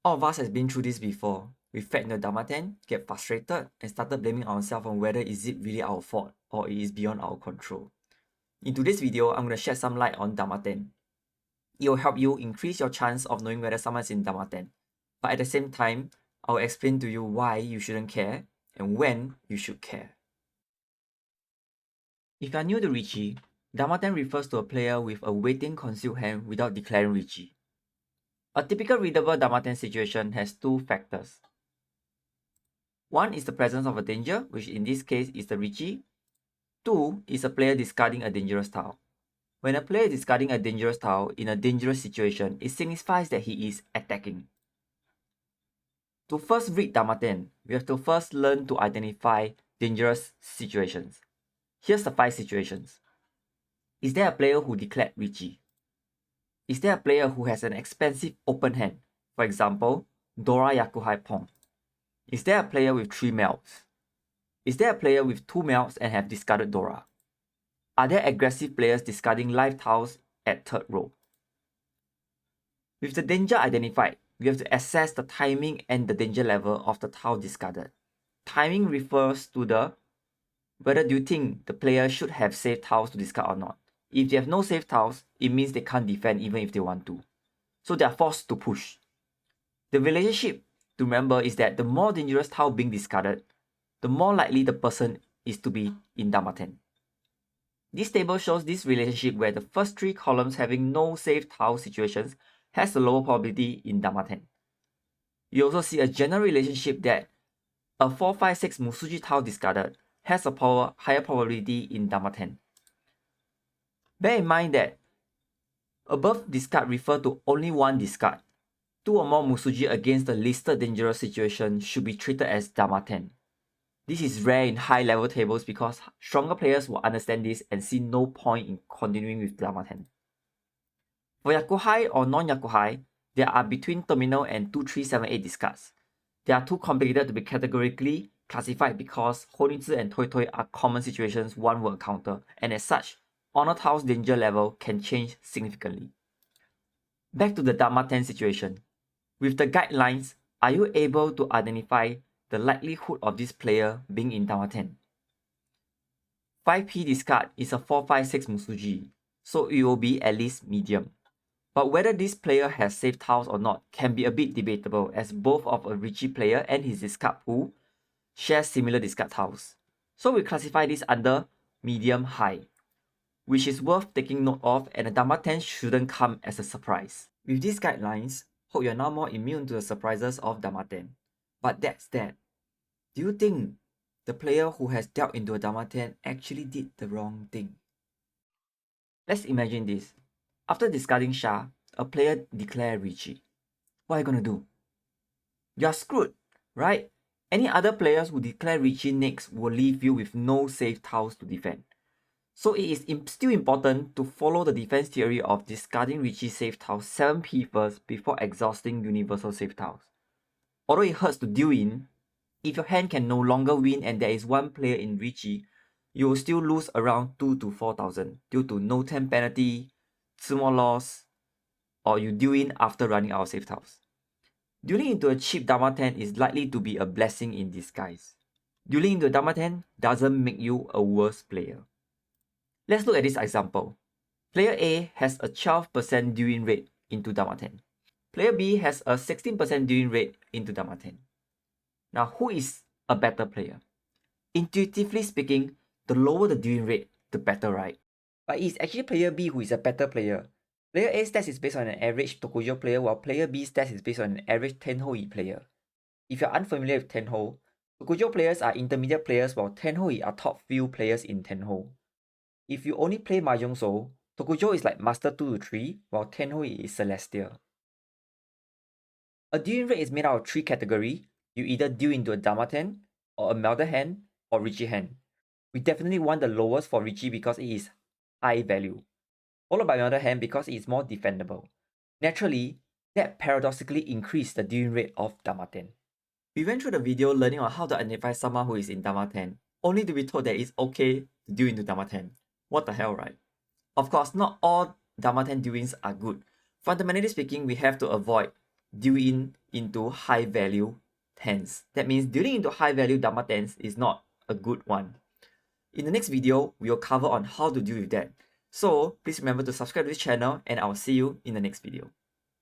All of us has been through this before. We fed in the Dama-ten, get frustrated, and started blaming ourselves on whether is it really our fault or it is beyond our control. In today's video, I'm going to shed some light on Dama-ten. It will help you increase your chance of knowing whether someone is in Dama-ten. But at the same time, I'll explain to you why you shouldn't care and when you should care. If you are new to Riichi, Dama-ten refers to a player with a waiting concealed hand without declaring Riichi. A typical readable Dama-ten situation has two factors. One is the presence of a danger, which in this case is the Riichi. Two is a player discarding a dangerous tile. When a player is discarding a dangerous tile in a dangerous situation, it signifies that he is attacking. To first read Dama-ten, we have to first learn to identify dangerous situations. Here's the 5 situations. Is there a player who declared Riichi? Is there a player who has an expensive open hand? For example, Dora Yakuhai Pong. Is there a player with 3 melts? Is there a player with 2 melts and have discarded Dora? Are there aggressive players discarding live tiles at 3rd row? With the danger identified, we have to assess the timing and the danger level of the tile discarded. Timing refers to whether do you think the player should have safe tiles to discard or not. If they have no safe tiles, it means they can't defend even if they want to. So they are forced to push. The relationship to remember is that the more dangerous tile being discarded, the more likely the person is to be in Dama-ten. This table shows this relationship where the first 3 columns having no safe tile situations has a lower probability in Dama-ten. You also see a general relationship that a 4, 5, 6 Musuji tile discarded has a higher probability in Dama-ten. Bear in mind that above discard refer to only one discard. 2 or more Musuji against the listed dangerous situation should be treated as Dama-ten. This is rare in high level tables because stronger players will understand this and see no point in continuing with Dama-ten. For Yakuhai or non-Yakuhai, there are between terminal and 2, 3, 7, 8 discards. They are too complicated to be categorically classified because Honitsu and Toi Toi are common situations one will encounter, and as such, honor tile's danger level can change significantly. Back to the Dama-ten situation. With the guidelines, are you able to identify the likelihood of this player being in Dama-ten? 5p discard is a 4, 5, 6 Musuji, so it will be at least medium. But whether this player has safe tiles or not can be a bit debatable as both of a Riichi player and his discard pool share similar discard tiles. So we classify this under medium high, which is worth taking note of, and a Dama-ten shouldn't come as a surprise. With these guidelines, hope you're now more immune to the surprises of Dama-ten. But that's that. Do you think the player who has dealt into a Dama-ten actually did the wrong thing? Let's imagine this. After discarding Sha, a player declares Riichi. What are you gonna do? You're screwed, right? Any other players who declare Riichi next will leave you with no safe tiles to defend. So it is still important to follow the defense theory of discarding Riichi safe tiles 7p first before exhausting universal safe tiles. Although it hurts to deal in, if your hand can no longer win and there is one player in Riichi, you will still lose around 2 to 4,000 due to no 10 penalty, small loss, or you deal in after running out of safe tiles. Dueling into a cheap Dama-ten is likely to be a blessing in disguise. Dueling into a Dama-ten doesn't make you a worse player. Let's look at this example. Player A has a 12% deal-in rate into Dama-ten. Player B has a 16% deal-in rate into Dama-ten. Now, who is a better player? Intuitively speaking, the lower the deal-in rate, the better, right? But it's actually player B who is a better player. Player A stats is based on an average Tokujo player, while player B stats is based on an average Tenhou player. If you're unfamiliar with Tenhou, Tokujo players are intermediate players while Tenhou are top few players in Tenhou. If you only play Mahjongsoul, Tokujo is like Master 2 to 3, while Tenhou is Celestial. A deal rate is made out of 3 categories. You either deal into a Dama-ten, or a Melder hand, or Riichi hand. We definitely want the lowest for Riichi because it is high value, followed by Melder hand because it is more defendable. Naturally, that paradoxically increased the deal rate of Dama-ten. We went through the video learning on how to identify someone who is in Dama-ten, only to be told that it's okay to deal into Dama-ten. What the hell, right? Of course, not all Dama-ten dealings are good. Fundamentally speaking, we have to avoid deal into high value tens. That means dealing into high value Dama-tens is not a good one. In the next video, we will cover on how to deal with that. So please remember to subscribe to this channel and I will see you in the next video.